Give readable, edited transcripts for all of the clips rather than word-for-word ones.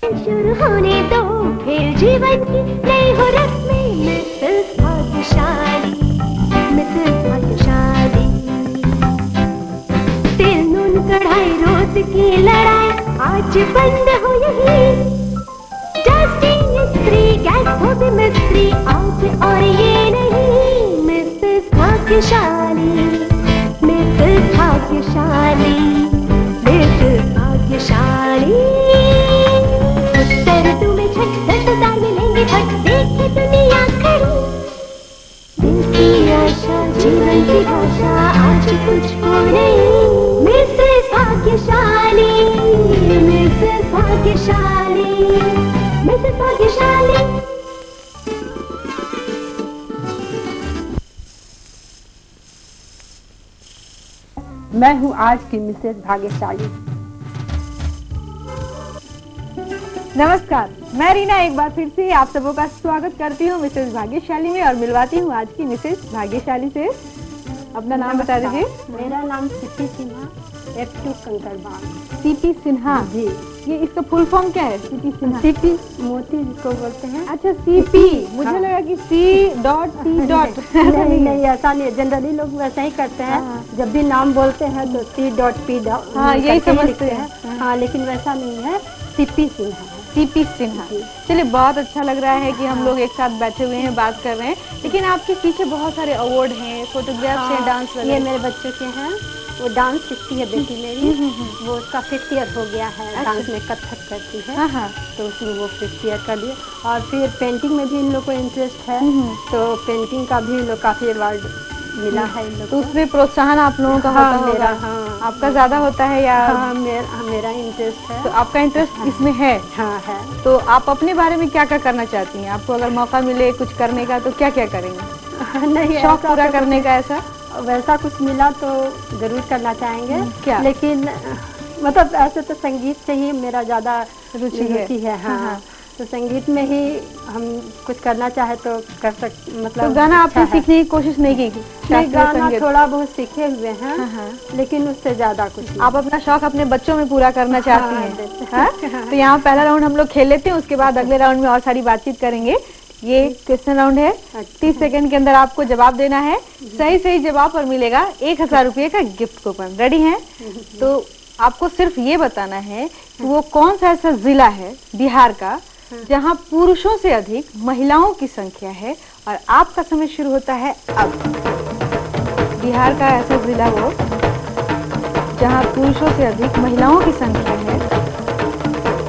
शुरू होने दो फिर जीवन की नई हो रस्में, मिसेस भाग्यशाली, मिसेस भाग्यशाली। तेल नून कढ़ाई रोज की लड़ाई आज बंद हो यही, डस्टिंग इस्त्री गैस धोबी मिस्त्री आज और ये नहीं, मिसेस भाग्यशाली, मिसेस भाग्यशाली, मिसेस भाग्यशाली। उत्तर तुम्हें झट 10,000 मिलेंगे फट, देखे दुनिया खड़ी, दिल की आशा जीवन की भाषा आज तुझको नहीं, मिसेस भाग्यशाली, मिसेस भाग्यशाली, मिसेस भाग्यशाली। मैं हूँ आज की मिसेस भाग्यशाली। नमस्कार, मैं रीना एक बार फिर से आप सबों का स्वागत करती हूँ मिसेस भाग्यशाली में और मिलवाती हूँ आज की मिसेस भाग्यशाली से। अपना नाम बता दीजिए। मेरा नाम CP Sinha, F2 Kankarbagh. CP Sinha ji, ये इसका फुल फॉर्म क्या है? सीपी सिन्हा, सीपी मोती जिसको बोलते हैं। अच्छा सीपी, मुझे लगा कि C.T. नहीं ऐसा नहीं, जनरली लोग वैसा ही करते हैं। जब भी नाम बोलते हैं तो C.P. हाँ यही समझते हैं। हाँ लेकिन वैसा नहीं है, सीपी सिन्हा। सीपी सिन्हा, चलिए बहुत अच्छा लग रहा है कि हम लोग एक साथ बैठे हुए हैं, बात कर रहे हैं। लेकिन आपके पीछे बहुत सारे अवार्ड हैं, फोटोग्राफ्स हैं, डांस वगैरह। ये मेरे बच्चों के हैं, वो डांस सीखती है बेटी मेरी, वो उसका 5th ईयर हो गया है, डांस में कथक करती है। तो उसमें वो 5th ईयर कर लिए। और फिर पेंटिंग में भी इन लोग को इंटरेस्ट है, तो पेंटिंग का भी लोग काफी अवार्ड मिला है इन लोग। तो उसमें प्रोत्साहन आप लोगों का होता होगा? हाँ, आपका ज्यादा होता है या? हाँ, मेरा इंटरेस्ट है। तो आपका इंटरेस्ट इसमें है? हाँ है। तो आप अपने बारे में क्या क्या करना चाहती हैं? आपको अगर मौका मिले कुछ करने का तो क्या क्या करेंगे? नहीं, शौक पूरा करने का ऐसा वैसा कुछ मिला तो जरूर करना चाहेंगे। क्या? लेकिन मतलब ऐसे तो संगीत से ही मेरा ज्यादा रुचि है। हाँ। तो संगीत में ही हम कुछ करना चाहे तो कर सकते। मतलब तो गाना आपने सीखने की कोशिश नहीं की? गाना थोड़ा बहुत सीखे हुए हैं, लेकिन उससे ज्यादा कुछ नहीं। आप अपना शौक अपने बच्चों में पूरा करना चाहती हैं? तो यहाँ पहला राउंड हम लोग खेल लेते हैं, उसके बाद अगले राउंड में और सारी बातचीत करेंगे। ये क्वेश्चन राउंड है, 30 सेकंड के अंदर आपको जवाब देना है। सही जवाब पर मिलेगा 1000 रुपये का गिफ्ट कूपन। रेडी हैं? तो आपको सिर्फ ये बताना है कि वो कौन सा ऐसा जिला है बिहार का जहां पुरुषों से अधिक महिलाओं की संख्या है, और आपका समय शुरू होता है अब। बिहार का ऐसा जिला वो जहां पुरुषों से अधिक महिलाओं की संख्या है।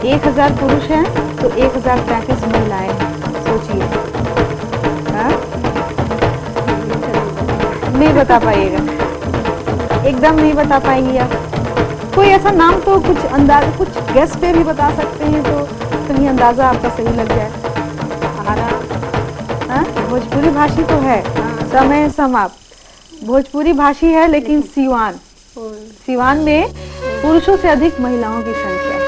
1000 पुरुष हैं तो 1035 महिलाएं हैं। सोचिए। नहीं बता पाइएगा, एकदम नहीं बता पाएंगी आप। कोई ऐसा नाम तो कुछ अंदाजा, कुछ गेस पे भी बता सकते हैं तो कहीं अंदाजा आपका सही लग जाए। भोजपुरी भाषी तो है। समय समाप्त। भोजपुरी भाषी है लेकिन सिवान में पुरुषों से अधिक महिलाओं की संख्या है।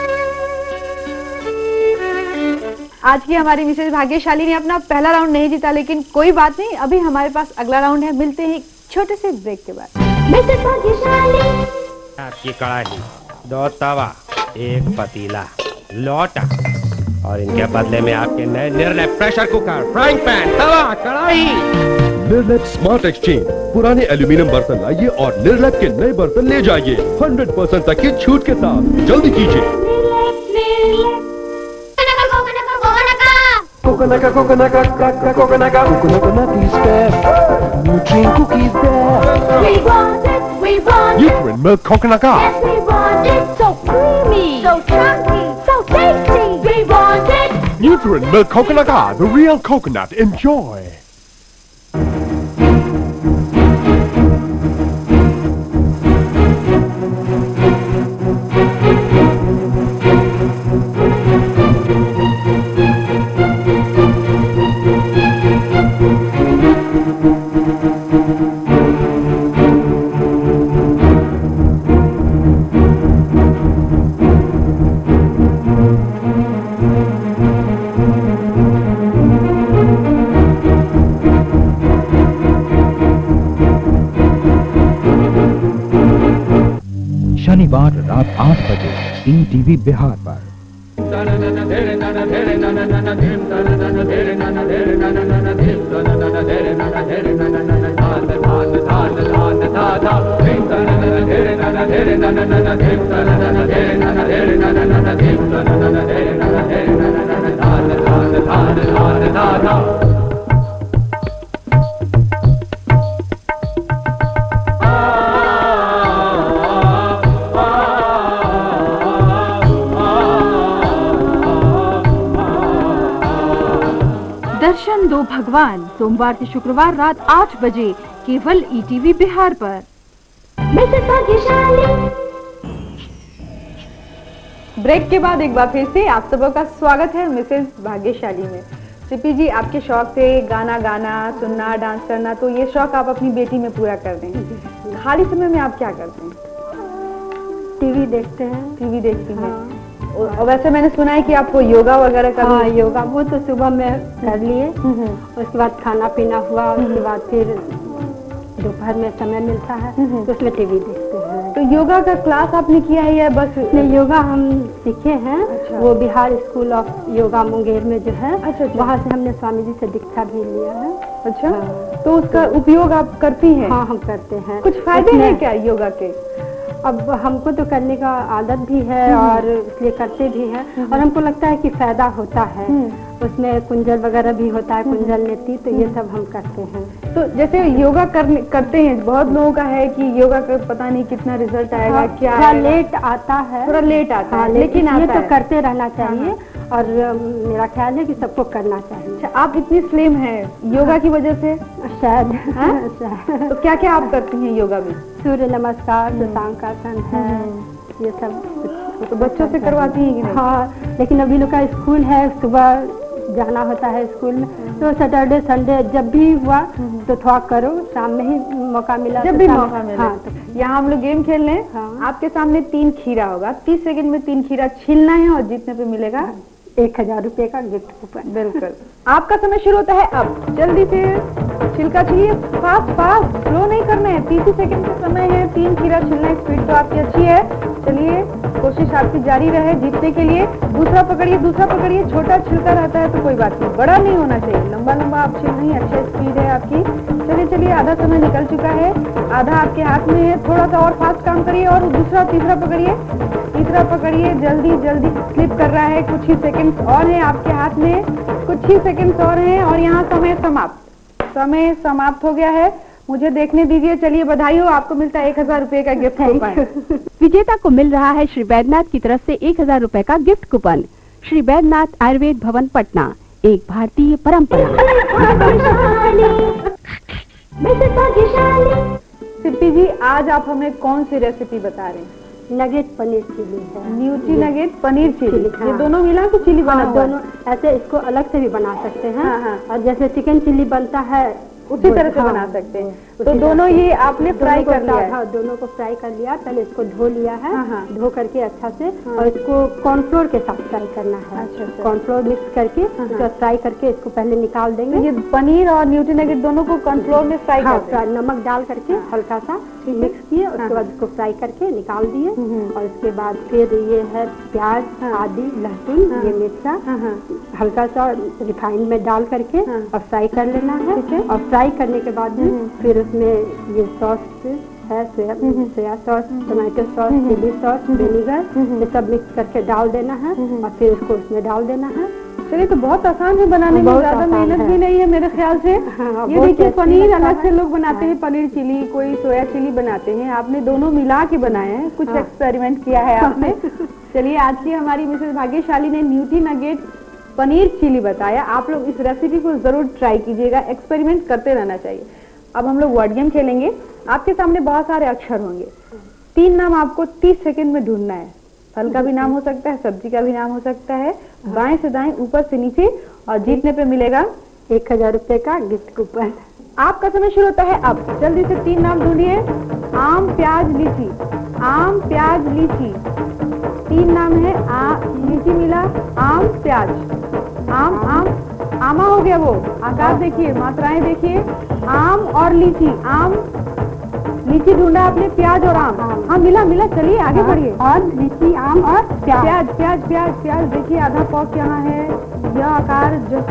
आज की हमारी मिसेस भाग्यशाली ने अपना पहला राउंड नहीं जीता, लेकिन कोई बात नहीं, अभी हमारे पास अगला राउंड है। मिलते हैं एक छोटे से ब्रेक के बाद। मिसेस भाग्यशाली। आपकी कढ़ाई, 2 तवा, 1 पतीला, लोटा, और इनके बदले में आपके नए निर्लय प्रेशर कुकर, फ्राइंग पैन, तवा, कढ़ाई। निर्लैप स्मार्ट एक्सचेंज, पुराने एल्यूमिनियम बर्तन लाइए और निर्लैप के नए बर्तन ले जाइए 100% तक की छूट के साथ। जल्दी कीजिए। Coconut is there. Nutrient cookies there. We want it. Nutrient milk coconut. Yes, we want it. So creamy, so chunky, so tasty. We want it. Nutrient milk coconut, the real coconut. Enjoy. शनिवार रात 8 बजे ETV Bihar पर। दर्शन दो भगवान सोमवार से शुक्रवार रात 8 बजे केवल ETV बिहार पर। मिसेस भाग्यशाली। ब्रेक के बाद एक बार फिर से आप सबका का स्वागत है मिसेस भाग्यशाली में। सिपी जी, आपके शौक थे गाना गाना, सुनना, डांस करना, तो ये शौक आप अपनी बेटी में पूरा कर रहे हैं। खाली समय में आप क्या करते हैं? टीवी देखते हैं। टीवी देखती हैं। और वैसे मैंने सुना है कि आपको योगा वगैरह करना। हाँ, योगा वो तो सुबह में कर लिए, उसके बाद खाना पीना हुआ, उसके बाद फिर दोपहर में समय मिलता है तो उसमें टीवी देखते हैं। तो योगा का क्लास आपने किया है या बस? नहीं, योगा हम सीखे हैं। अच्छा। वो बिहार स्कूल ऑफ योगा मुंगेर में जो है, अच्छा। वहाँ से हमने स्वामी जी से दीक्षा भी लिया है। अच्छा। हाँ। तो उसका उपयोग आप करती हैं? हाँ, हम करते हैं। कुछ फायदे हैं क्या योगा के? अब हमको तो करने का आदत भी है और इसलिए करते भी हैं, और हमको लगता है कि फायदा होता है। उसमें कुंजल वगैरह भी होता है, कुंजल नेती, तो ये सब हम करते हैं। तो जैसे योगा करते हैं, बहुत लोगों का है कि योगा कर पता नहीं कितना रिजल्ट आएगा। हाँ, क्या थोड़ा लेट आता है, थोड़ा लेट आता है, लेकिन ये तो करते रहना चाहिए। और मेरा ख्याल है कि सबको करना चाहिए। अच्छा, आप इतनी स्लिम हैं योगा की वजह से? शायद। तो क्या क्या आप करती हैं योगा में? सूर्य नमस्कार, शशांकासन है, ये सब। तो बच्चों से करवाती हैं कि नहीं? हाँ, लेकिन अभी लोग का स्कूल है, सुबह जाना होता है स्कूल में, तो सैटरडे संडे जब भी हुआ तो थोड़ा करो, शाम में ही मौका मिला जब भी मौका मिला। हाँ, तो यहाँ हम लोग गेम खेल रहे हैं। हाँ। आपके सामने 3 खीरा होगा, 30 सेकंड में 3 खीरा छीलना है और जीतने पे मिलेगा 1000 रुपए का गिफ्ट कूपन। बिल्कुल। आपका समय शुरू होता है अब। जल्दी से छिलका छीलिए, फास्ट फास्ट, स्लो नहीं करना है। 30 सेकंड का समय है, 3 खीरा छीलना है। स्पीड तो आपकी अच्छी है, चलिए कोशिश आपकी जारी रहे जीतने के लिए। दूसरा पकड़िए, दूसरा पकड़िए। छोटा छिलका रहता है तो कोई बात नहीं, बड़ा नहीं होना चाहिए, लंबा लंबा आप छील रही हैं, अच्छा स्पीड है आपकी। चलिए चलिए, आधा समय निकल चुका है, आधा आपके हाथ में है। थोड़ा सा और फास्ट काम करिए और दूसरा तीसरा पकड़िए, तीसरा पकड़िए। जल्दी जल्दी स्लिप कर रहा है, कुछ ही सेकंड्स और हैं आपके हाथ में, कुछ ही सेकंड्स और हैं और यहाँ समय समाप्त हो गया है। मुझे देखने दीजिए। चलिए, बधाई हो, आपको मिलता है 1000 रुपए का गिफ्ट कूपन। विजेता को मिल रहा है श्री वैद्यनाथ की तरफ से 1000 रुपए का गिफ्ट कूपन। श्री वैद्यनाथ आयुर्वेद भवन पटना, एक भारतीय परंपरा। सिप्पी जी, आज आप हमें कौन सी रेसिपी बता रहे हैं? नगेट पनीर चिली है। Nutri nugget paneer chilli. हाँ। ये दोनों मिला के चिली बना हुआ है? दोनों ऐसे, इसको अलग से भी बना सकते हैं। हाँ। और जैसे चिकन चिली बनता है उसी तरह से बना सकते हैं। तो दोनों ये आपने फ्राई कर लिया है? हाँ, दोनों को फ्राई कर लिया। पहले इसको धो लिया है, हाँ। धो करके अच्छा से, और इसको कॉर्नफ्लोर के साथ फ्राई करना है। अच्छा। कॉर्नफ्लोर मिक्स करके उसको फ्राई करके इसको पहले निकाल देंगे। तो ये पनीर और न्यूट्री नगेट दोनों को कॉर्नफ्लोर में फ्राई करते हैं? नमक डाल करके हल्का सा मिक्स किए, उसके बाद इसको फ्राई करके निकाल दिए। और उसके बाद फिर ये है प्याज, आदि, लहसुन, ये मिर्चा हल्का सा रिफाइंड में डाल करके और फ्राई कर लेना है। और फ्राई करने के बाद फिर उसमें ये सॉस है, soya sauce, tomato sauce, chilli sauce, vinegar, ये सब मिक्स करके डाल देना है और फिर उसको उसमें डाल देना है। चलिए, तो बहुत आसान है बनाने में, ज्यादा मेहनत भी नहीं है मेरे ख्याल से। हाँ, ये देखिए, पनीर अलग से लोग बनाते हैं, पनीर चिली, कोई सोया चिली बनाते हैं, आपने दोनों मिला के बनाए हैं। कुछ एक्सपेरिमेंट किया है आपने। चलिए, आज की हमारी मिसेस भाग्यशाली ने न्यूट्री नगेट पनीर चिली बताया। आप लोग इस रेसिपी को जरूर ट्राई कीजिएगा, एक्सपेरिमेंट करते रहना चाहिए। अब हम लोग वर्ड गेम खेलेंगे। आपके सामने बहुत सारे अक्षर होंगे, 3 नाम आपको 30 सेकंड में ढूंढना है। फल का भी नाम हो सकता है, सब्जी का भी नाम हो सकता है, बाएं से दाएं, ऊपर से नीचे, और जीतने पे मिलेगा 1000 रुपए का गिफ्ट कूपन। आपका समय शुरू होता है अब। जल्दी से 3 नाम ढूंढिए। आम, प्याज, लीची। आम, प्याज, लीची, 3 नाम है। लीची मिला, आम, प्याज। आम, आमा हो गया वो। आकार देखिए, मात्राएं देखिए। आम और लीची, आम, लीची ढूंढा आपने, प्याज और आम। हाँ मिला मिला, चलिए आगे बढ़िए। और लीची, आम और प्याज प्याज प्याज प्याज। देखिए आधा पॉक यहाँ है, यह आकार जो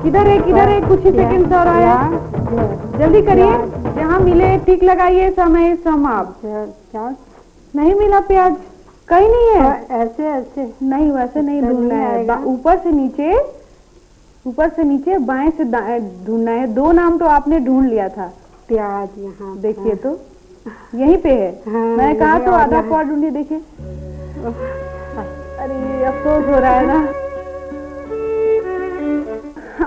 किधर है, कुछ ही सेकंड और आया। जल्दी करिए, जहाँ मिले टिक लगाइए, समय समाप्त। नहीं मिला प्याज, कहीं नहीं है। ऐसे ऐसे नहीं, वैसे नहीं ढूंढना है, ऊपर से नीचे बाएं से दाएं ढूंढना है। 2 नाम तो आपने ढूंढ लिया था। प्याज यहाँ देखिए तो यहीं पे है। मैंने कहा तो आधा पॉट ढूंढिए। देखिए, अरे अफसोस हो रहा है ना।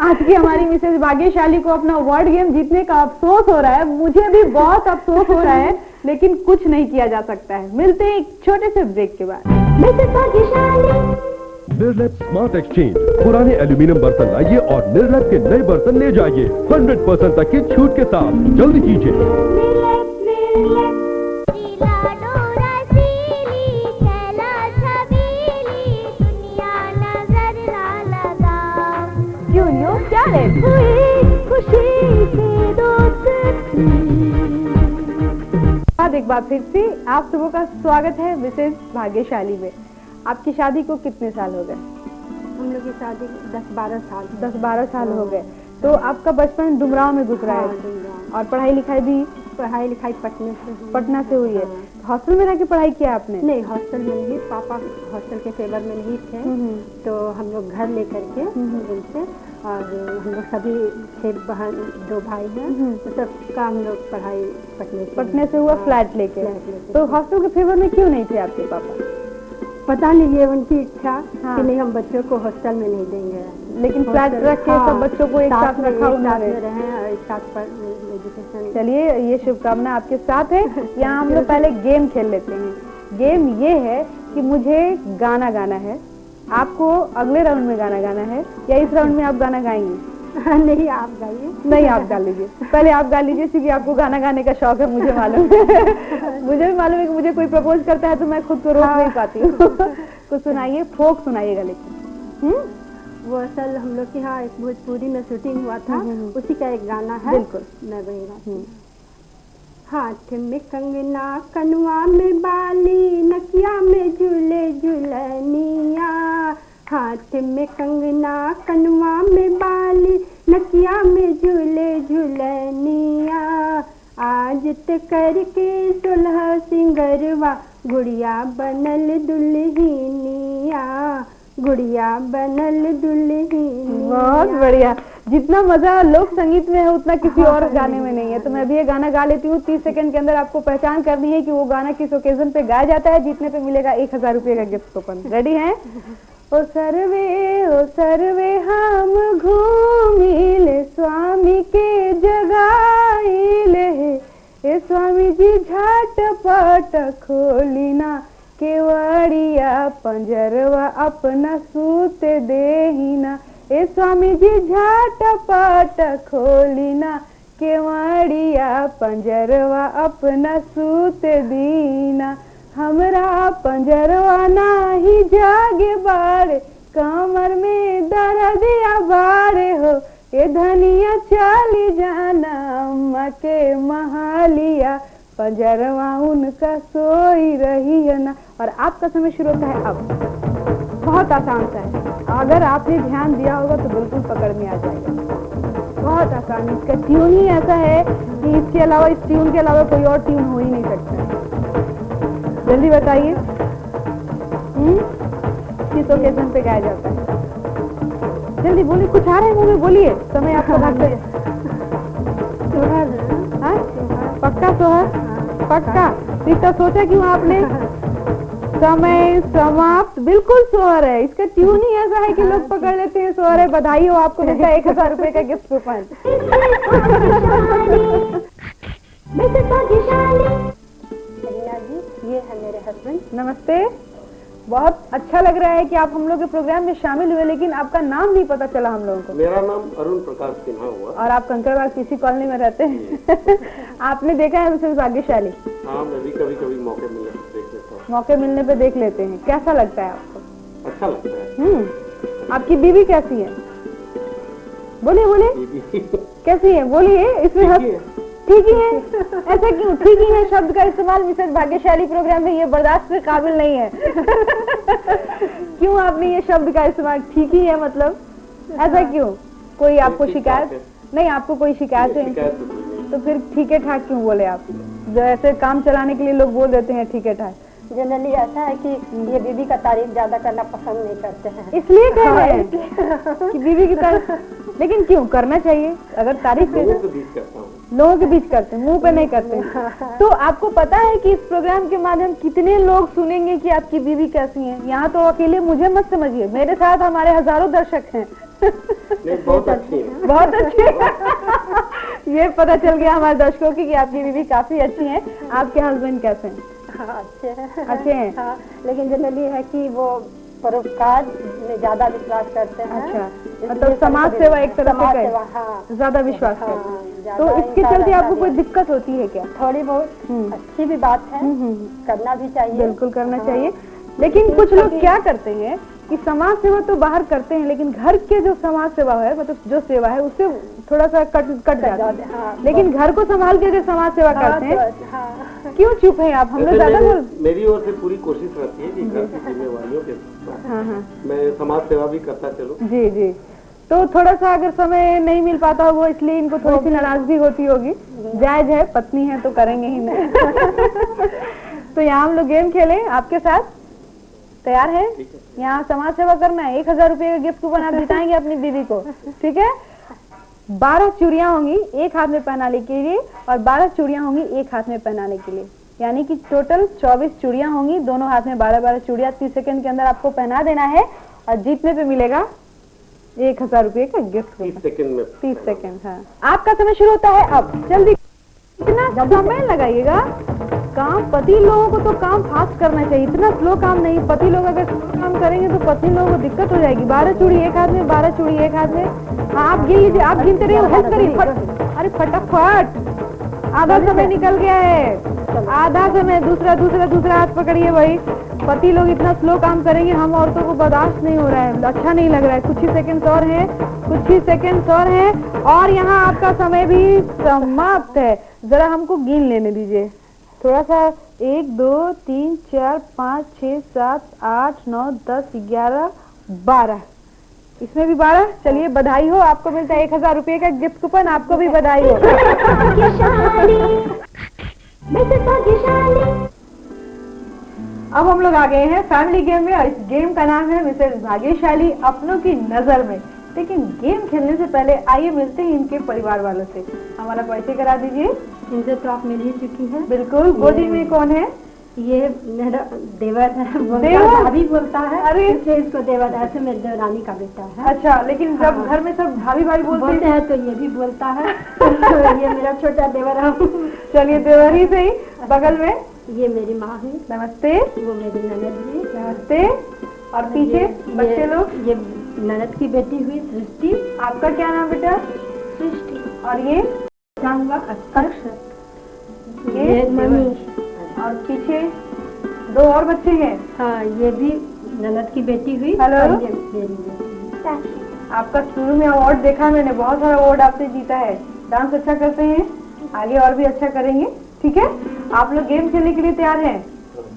आज की हमारी मिसेज भाग्यशाली को अपना वर्ड गेम जीतने का अफसोस हो रहा है। मुझे भी बहुत अफसोस हो रहा है, लेकिन कुछ नहीं किया जा सकता है। मिलते हैं एक छोटे से ब्रेक के बाद। मिसेस भाग्यशाली। निर्लैप स्मार्ट एक्सचेंज, पुराने एल्यूमिनियम बर्तन लाइए और निर्लैप के नए बर्तन ले जाइए 100% तक की छूट के साथ। जल्दी कीजिए। एक बार फिर से आप सबों का स्वागत है मिसेज भाग्यशाली में। आपकी शादी को कितने साल हो गए? हम लोग की शादी 10-12 साल। 10-12 साल हो गए। तो आपका बचपन डुमराव में गुजरा है और पढ़ाई लिखाई भी? पढ़ाई लिखाई पटना से हुई है। हॉस्टल में रह के पढ़ाई किया आपने? नहीं, हॉस्टल में नहीं। पापा हॉस्टल के फेवर में नहीं थे, तो हम लोग घर लेकर के उनसे, और हम लोग सभी 6 बहन 2 भाई हैं, तो सबका हम लोग पढ़ाई पटने से हुआ। फ्लैट लेके। तो हॉस्टल के फेवर में क्यों नहीं थे आपके पापा? पता नहीं, ये उनकी इच्छा कि नहीं, हम बच्चों को हॉस्टल में नहीं देंगे, लेकिन फ्लैट रख के सब बच्चों को एक साथ रखा उन्होंने। चलिए, ये शुभकामना आपके साथ है। यहाँ हम लोग पहले गेम खेल लेते हैं। गेम ये है कि मुझे गाना गाना है, आपको अगले राउंड में गाना गाना है, या इस राउंड में आप गाना गाएंगे? नहीं, आप गाइए। नहीं, आप गा लीजिए। पहले आप गा लीजिए, क्योंकि आपको गाना गाने का शौक है, मुझे मालूम है। मुझे भी मालूम है कि मुझे कोई प्रपोज करता है तो मैं खुद को रोक नहीं पाती हूँ। कुछ सुनाइए, फोक सुनाइएगा। लेकिन वो असल हम लोग के यहाँ एक भोजपुरी में शूटिंग हुआ था, उसी का एक गाना है। बिल्कुल, मैं वही गाती हूँ। हाथ में कंगना, कनुआ में बाली, नकिया में झूले झूलनिया। हाथ में कंगना, कनुआ में बाली, नकिया में झूले झूलनिया। आज ते करके 16 सिंगरवा, गुड़िया बनल दुल्हनिया, गुड़िया बनल दुल्हनिया। बहुत बढ़िया। जितना मजा लोक संगीत में है उतना किसी और गाने में नहीं है। तो मैं भी ये गाना गा लेती हूँ। 30 सेकंड के अंदर आपको पहचान करनी है कि वो गाना किस ओकेजन पे गाया जाता है। जीतने पे मिलेगा 1000 रुपये का गिफ्ट कूपन। रेडी हैं? ओ सर्वे हम घूमिले, स्वामी के जगाइले, ए स्वामी जी झटपट खोलिना, केवड़िया पंजरवा अपना सूते देहिना। ए स्वामी जी झटपट खोलिना, केवड़िया पंजरवा अपना सूते दीना। हमरा पंजरवा नाही जागे बारे, कमर में दर्दिया बारे हो, ए धनिया चली जाना अम्मा के महालिया, पंजरवा उनका सोई रही है ना। और आपका समय शुरू होता है अब। बहुत आसान सा है, अगर आपने ध्यान दिया होगा तो बिल्कुल पकड़ में आ जाएगा। बहुत आसान। इसका ट्यून ही ऐसा है कि इसके अलावा, इस ट्यून के अलावा कोई और ट्यून हो ही नहीं सकता। जल्दी बताइए, किस ओकेजन पे गाया जाता है? जल्दी बोलिए, कुछ आ रहा है मुंह में, बोलिए, समय आपको भागता है। पक्का सोहर? पक्का? इतना सोचा क्यों आपने? समय समाप्त। बिल्कुल सोहर है। इसका ट्यून ही ऐसा है कि लोग पकड़ लेते हैं सोहर है। बधाई हो, आपको मिलता है 1000 रुपये का गिफ्ट कूपन। ये है मेरे हस्बैंड। नमस्ते। बहुत अच्छा लग रहा है कि आप हम लोग के प्रोग्राम में शामिल हुए, लेकिन आपका नाम नहीं पता चला हम लोगों को। मेरा नाम अरुण प्रकाश सिन्हा हुआ। और आप कंकड़बाग किसी कॉलोनी में रहते हैं। आपने देखा है मिसेस भाग्यशाली? हाँ, मैं भी कभी कभी मौके मिलने पे देख लेता हूँ। मौके मिलने पे देख लेते हैं। कैसा लगता है आपको? अच्छा लगता है। आपकी बीवी कैसी है? बोलिए बोलिए, कैसी है? बोलिए, इसमें ठीक ही है। ऐसा क्यों? ठीक ही है शब्द का इस्तेमाल मिसेस भाग्यशाली प्रोग्राम में ये बर्दाश्त के काबिल नहीं है। क्यों आपने ये शब्द का इस्तेमाल ठीक ही है मतलब? ऐसा क्यों? कोई आपको शिकायत नहीं? आपको कोई शिकायत है? तो फिर ठीक है ठाक क्यों बोले आप? जो ऐसे काम चलाने के लिए लोग बोल देते हैं ठीक है ठाक। जनरली ऐसा है कि ये बीवी का तारीफ ज्यादा करना पसंद नहीं करते हैं, इसलिए कह रहे हैं कि बीवी की तारीफ। लेकिन क्यों करना चाहिए? अगर तारीफ लोगों के बीच करता हूँ, लोगों के बीच करते हैं, मुंह पे नहीं करते। तो आपको पता है कि इस प्रोग्राम के माध्यम कितने लोग सुनेंगे कि आपकी बीवी कैसी है? यहाँ तो अकेले मुझे मत समझिए, मेरे साथ हमारे हजारों दर्शक हैं। नहीं, बहुत अच्छी है, बहुत अच्छी। ये पता चल गया हमारे दर्शकों की कि आपकी बीवी काफी अच्छी है। आपके हस्बैंड कैसे हैं? हाँ, अच्छे हैं। अच्छे हैं। हाँ, लेकिन जनरली है कि वो परोपकार में ज्यादा विश्वास करते हैं। अच्छा, मतलब समाज सेवा एक तरह से करें, हाँ, ज्यादा विश्वास हाँ, करते। तो इसके चलते आपको कोई दिक्कत होती है क्या? थोड़ी बहुत अच्छी भी बात है, करना भी चाहिए, बिल्कुल करना चाहिए। लेकिन कुछ लोग क्या करते हैं कि समाज सेवा तो बाहर करते हैं, लेकिन घर के जो समाज सेवा है, मतलब जो सेवा है उससे थोड़ा सा कट जाता है। हाँ, लेकिन घर को संभाल के अगर समाज सेवा करते हैं, क्यों चुप हैं आप? हम लोग ज्यादा बोल। मेरी ओर से पूरी कोशिश रहती है कि घर की जिम्मेवारियों के साथ मैं समाज सेवा भी करता चलूं। जी जी। तो थोड़ा सा अगर समय नहीं मिल पाता होगा इसलिए इनको थोड़ी सी नाराजगी होती होगी। जायज है, पत्नी है तो करेंगे ही नहीं। तो यहाँ हम लोग गेम खेलें आपके साथ, तैयार है? यहाँ समाज सेवा करना है। 1000 रुपए का गिफ्ट कूपन आप जिताएंगे अपनी बीवी को, ठीक है? 12 चूड़ियां होंगी एक हाथ में पहनाने के लिए और 12 चूड़ियां होंगी एक हाथ में पहनाने के लिए, यानी कि टोटल 24 चूड़ियां होंगी, दोनों हाथ में 12-12 चूड़ियां 30 सेकंड के अंदर आपको पहना देना है और जीतने पे मिलेगा 1000 रुपए का गिफ्ट। 30 सेकंड में। 30 सेकंड, हाँ। आपका समय शुरू होता है अब, जल्दी। इतना समय लगाइएगा। काम पति लोगों को तो काम फास्ट करना चाहिए, इतना स्लो काम नहीं। पति लोग अगर स्लो काम करेंगे तो पत्नी लोगों को दिक्कत हो जाएगी। 12 चूड़ी एक हाथ में, 12 चूड़ी एक हाथ में। हाँ, आप गिन लीजिए, आप गिनते रहिए, हेल्प करिए। अरे फटाफट, आधा समय निकल गया है, आधा समय। दूसरा हाथ पकड़िए भाई। पति लोग इतना स्लो काम करेंगे, हम औरतों को बर्दाश्त नहीं हो रहा है, अच्छा नहीं लग रहा है। कुछ ही सेकंड और हैं, कुछ ही सेकंड और हैं और यहाँ आपका समय भी समाप्त है। जरा हमको गिन लेने दीजिए थोड़ा सा। 1 2 3 4 5 6 7 8 9 10 11 12, इसमें भी 12। चलिए बधाई हो, आपको मिलता है 1000 रुपए का गिफ्ट कूपन। आपको भी बधाई हो। अब हम लोग आ गए हैं फैमिली गेम में और इस गेम का नाम है मिसेस भाग्यशाली अपनों की नजर में। लेकिन गेम खेलने से पहले आइए मिलते हैं इनके परिवार वालों से। हमारा परिचय करा दीजिए। इनसे तो आप मिल ही चुकी हैं। बिल्कुल। गोदी में कौन है? ये मेरा देवर है। देवर? भाभी बोलता है। अरे इसको देवर, ऐसे मेरी देवरानी का बेटा है। अच्छा, लेकिन जब घर में सब भाभी भाभी बोलते हैं तो ये भी बोलता है। ये मेरा छोटा देवर है। चलिए देवर ही सही। बगल में ये मेरी माँ है। नमस्ते। वो मेरी ननद है। नमस्ते। और पीछे बच्चे लोग? ये ननद की बेटी हुई सृष्टि। आपका क्या नाम बेटा? सृष्टि। और ये क्या हुआ? अक्षर। ये मनीष। और पीछे 2 और बच्चे हैं। हाँ, ये भी ननद की बेटी हुई। हेलो। और ये मेरी बेटी। आपका शुरू में अवार्ड देखा मैंने, बहुत सारा अवार्ड आपसे जीता है। डांस अच्छा करते हैं, आगे और भी अच्छा करेंगे, ठीक है? आप लोग गेम खेलने के लिए तैयार हैं?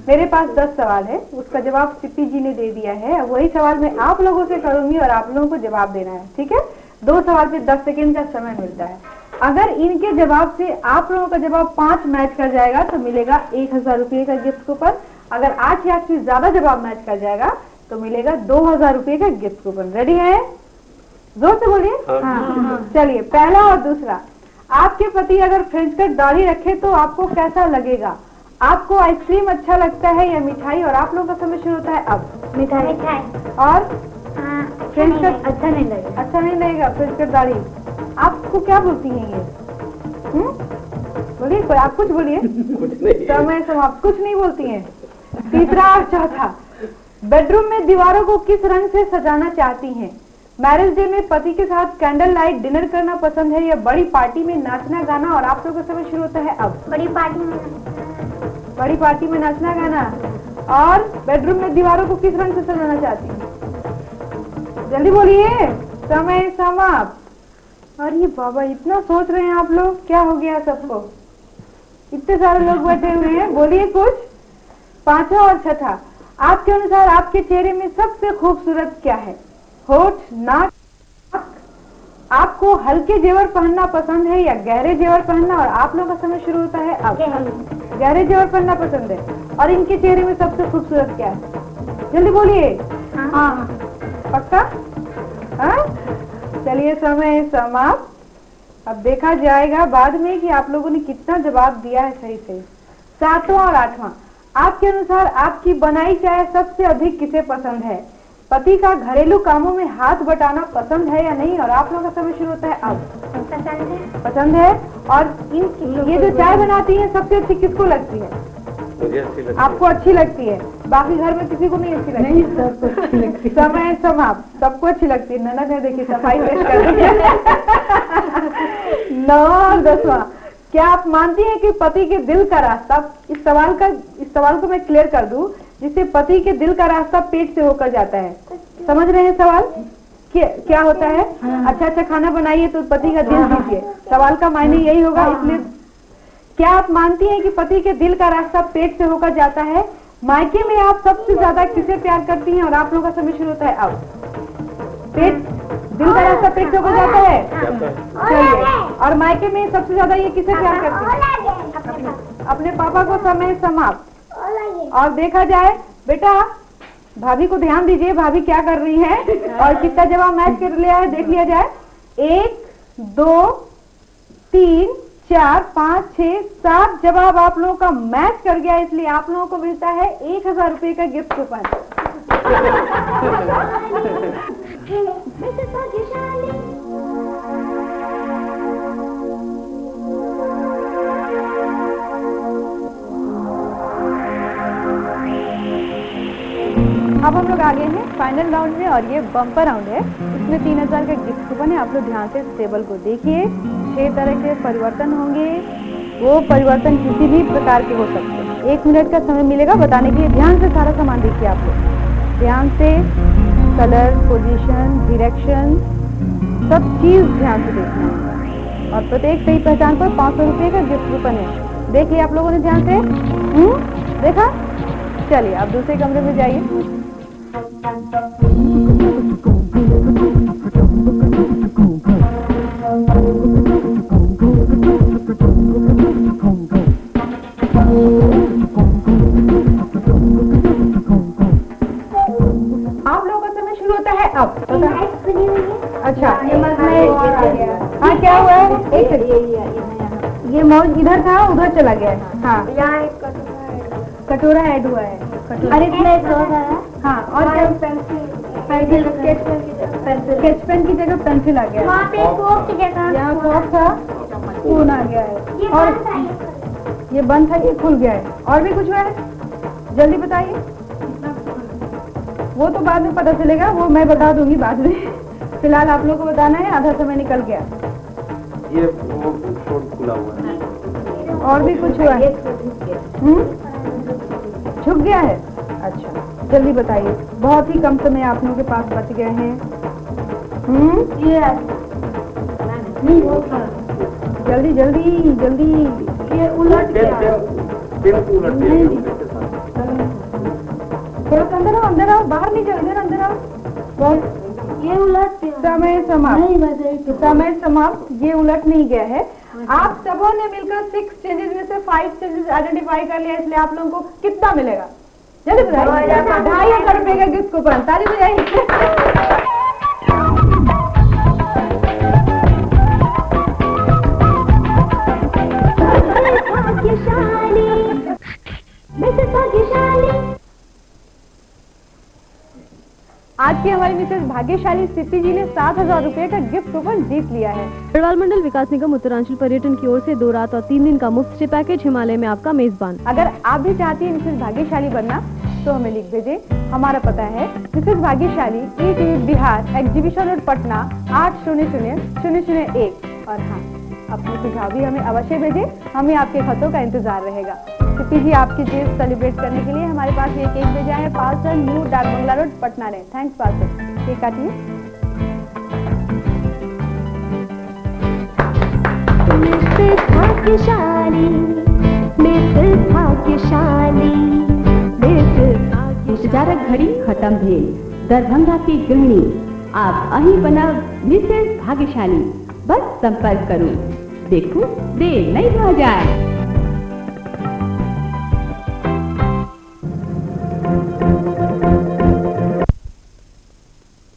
मेरे पास 10 सवाल है, उसका जवाब चिप्पी जी ने दे दिया है। वही सवाल मैं आप लोगों से करूंगी और आप लोगों को जवाब देना है, ठीक है? 2 सवाल पे 10 सेकंड का समय मिलता है। अगर इनके जवाब से आप लोगों का जवाब 5 मैच कर जाएगा तो मिलेगा 1000 रुपए का गिफ्ट कूपन। अगर 8 या से ज्यादा जवाब मैच कर जाएगा तो मिलेगा 2000 रुपए का गिफ्ट कूपन। रेडी है? जोर से बोलिए। हाँ। चलिए, पहला और दूसरा। आपके पति अगर फ्रेंच कट दाढ़ी रखे तो आपको कैसा लगेगा? आपको आइसक्रीम अच्छा लगता है या मिठाई? और आप लोगों का समय शुरू होता है अब। मिठाई। और फ्रेंच कट अच्छा नहीं लगेगा। अच्छा नहीं लगेगा फ्रेंच कट दाढ़ी। आपको क्या बोलती हैं ये? बोलिए, कोई आप कुछ बोलिए। समय समाप्त। कुछ नहीं बोलती हैं। तीसरा और चौथा, बेडरूम में दीवारों को किस रंग से सजाना चाहती हैं? मैरिज डे में पति के साथ कैंडल लाइट डिनर करना पसंद है या बड़ी पार्टी में नाचना गाना? और आप लोगों का समय शुरू होता है अब। बड़ी पार्टी में। बड़ी पार्टी में नाचना गाना। और बेडरूम में दीवारों को किस रंग से सजाना चाहती हैं? जल्दी बोलिए, समय समाप्त। अरे बाबा, इतना सोच रहे हैं आप लोग, क्या हो गया सबको? इतने सारे लोग बैठे हुए हैं, बोलिए कुछ। पांचवा और छठा, आपके अनुसार आपके चेहरे में सबसे खूबसूरत क्या है? होठ, नाक? आपको हल्के जेवर पहनना पसंद है या गहरे जेवर पहनना? और आप लोगों का समय शुरू होता है अब। गहरे जेवर पहनना पसंद है। और इनके चेहरे में सबसे खूबसूरत क्या है? जल्दी बोलिए। हाँ, पक्का? हाँ, चलिए समय समाप्त। अब देखा जाएगा बाद में कि आप लोगों ने कितना जवाब दिया है सही सही। सातवां और आठवां, आपके अनुसार आपकी बनाई चाय सबसे अधिक किसे पसंद है? पति का घरेलू कामों में हाथ बटाना पसंद है या नहीं? और आप लोगों का समय शुरू होता है अब। पसंद है। और ये जो चाय बनाती है सबसे अच्छी किसको लगती है? मुझे अच्छी लगती है। आपको अच्छी लगती है, बाकी घर में किसी को नहीं अच्छी लगती? नहीं, सबको अच्छी लगती है। समय समाप्त, सबको अच्छी लगती है। ननद है, देखिए सफाई पेश कर रही है। 9 और 10वां, क्या आप मानती हैं कि पति के दिल का रास्ता, इस सवाल को मैं क्लियर कर दूं, जिससे पति के दिल का रास्ता पेट से होकर जाता है? समझ रहे हैं सवाल? क्या होता है? अच्छा खाना बनाइए तो पति का दिल दीजिए, सवाल का मायने यही होगा। इसलिए क्या आप मानती हैं कि पति के दिल का रास्ता पेट से होकर जाता है? मायके में आप सबसे ज्यादा किसे प्यार करती हैं? और आप लोगों का समय शुरू होता है अब। दिल का रास्ता पेट से होकर जाता है। चलिए, और मायके में सबसे ज्यादा ये किसे प्यार करती है? अपने पापा को। समय समाप्त। और देखा जाए बेटा, भाभी को ध्यान दीजिए, भाभी क्या कर रही है और कितना जवाब मैच कर लिया है देख लिया जाए। 1, 2, 3, 4, 5, 6, 7 जवाब आप लोगों का मैच कर गया, इसलिए आप लोगों को मिलता है 1000 रुपए का गिफ्ट कूपन। अब हम लोग आगे हैं फाइनल राउंड में, और ये बम्पर राउंड है। इसमें 3000 का गिफ्ट कूपन है। आप लोग ध्यान से इस टेबल को देखिए। 6 तरह के परिवर्तन होंगे। वो परिवर्तन किसी भी प्रकार के हो सकते हैं। 1 मिनट का समय मिलेगा बताने के लिए। ध्यान से सारा सामान देखिए आप लोग, ध्यान से। कलर, पोजीशन, डायरेक्शन, सब चीज ध्यान से देखना है। और प्रत्येक सही पहचान पर 500 रुपए का गिफ्ट कूपन है। देख लिया आप लोगों ने ध्यान से? देखा? चलिए अब दूसरे कमरे में जाइए। आप लोगों का समय शुरू होता है अब। अच्छा, हाँ क्या हुआ है? एक ये मौज इधर था, उधर चला गया है। हाँ, यहाँ एक कटोरा ऐड हुआ है। और इसमें हाँ, और स्केच पेन की जगह पेंसिल आ गया। वहाँ पे फोक की जगह यहाँ फोक था, स्पून आ गया है। और ये बंद था, ये खुल गया है। और भी कुछ हुआ है? जल्दी बताइए। वो तो बाद में पता चलेगा, वो मैं बता दूंगी बाद में। फिलहाल आप लोगों को बताना है। आधा समय निकल गया। ये वो खुला हुआ है। और भी कुछ हुआ है? झुक गया है। अच्छा, जल्दी बताइए। बहुत ही कम समय आप लोगों के पास बच गए हैं। जल्दी जल्दी जल्दी। ये उलट गया। थोड़ा अंदर आओ, अंदर आओ, बाहर नहीं चल रहे, अंदर आओ। बहुत ये उलट समय समाप्त। समय समाप्त। ये उलट नहीं गया है। आप सबों ने मिलकर 6 चेंजेस में से 5 चेंजेस आइडेंटिफाई कर लिया, इसलिए आप लोगों को कितना मिलेगा? जल्दी बताइए। 2500 रुपए का गिफ्ट कूपन। ताली बजाइए। आज की हमारी मिसेस भाग्यशाली सिप्पी जी ने 7000 रुपए का गिफ्ट कूपन जीत लिया है। गढ़वाल मंडल विकास निगम उत्तरांचल पर्यटन की ओर से 2 रात और 3 दिन का मुफ्त स्टे पैकेज हिमालय में आपका मेजबान। अगर आप भी चाहती हैं मिसेस भाग्यशाली बनना तो हमें लिख भेजें। हमारा पता है मिसेस भाग्यशाली, ETV Bihar, exhibition road, Patna 800001। और हाँ, अपने सुझाव भी हमें अवश्य भेजें। हमें आपके खतों का इंतजार रहेगा। सिप्पी जी, आपकी डेट सेलिब्रेट करने के लिए हमारे पास ये केक भेजा है पार्सल, न्यू डाक बंगला रोड, पटना ने। Thanks parcel. केक काटिए। भाग्यशाली, मिसेस भाग्यशाली, मिसेस भाग्यशाली। इंतजारक घड़ी खत्म भेल। दरभंगा की गृहिणी आप अही बनब मिसेस भाग्यशाली। बस संपर्क करू, देखू देर नहीं भ जाए।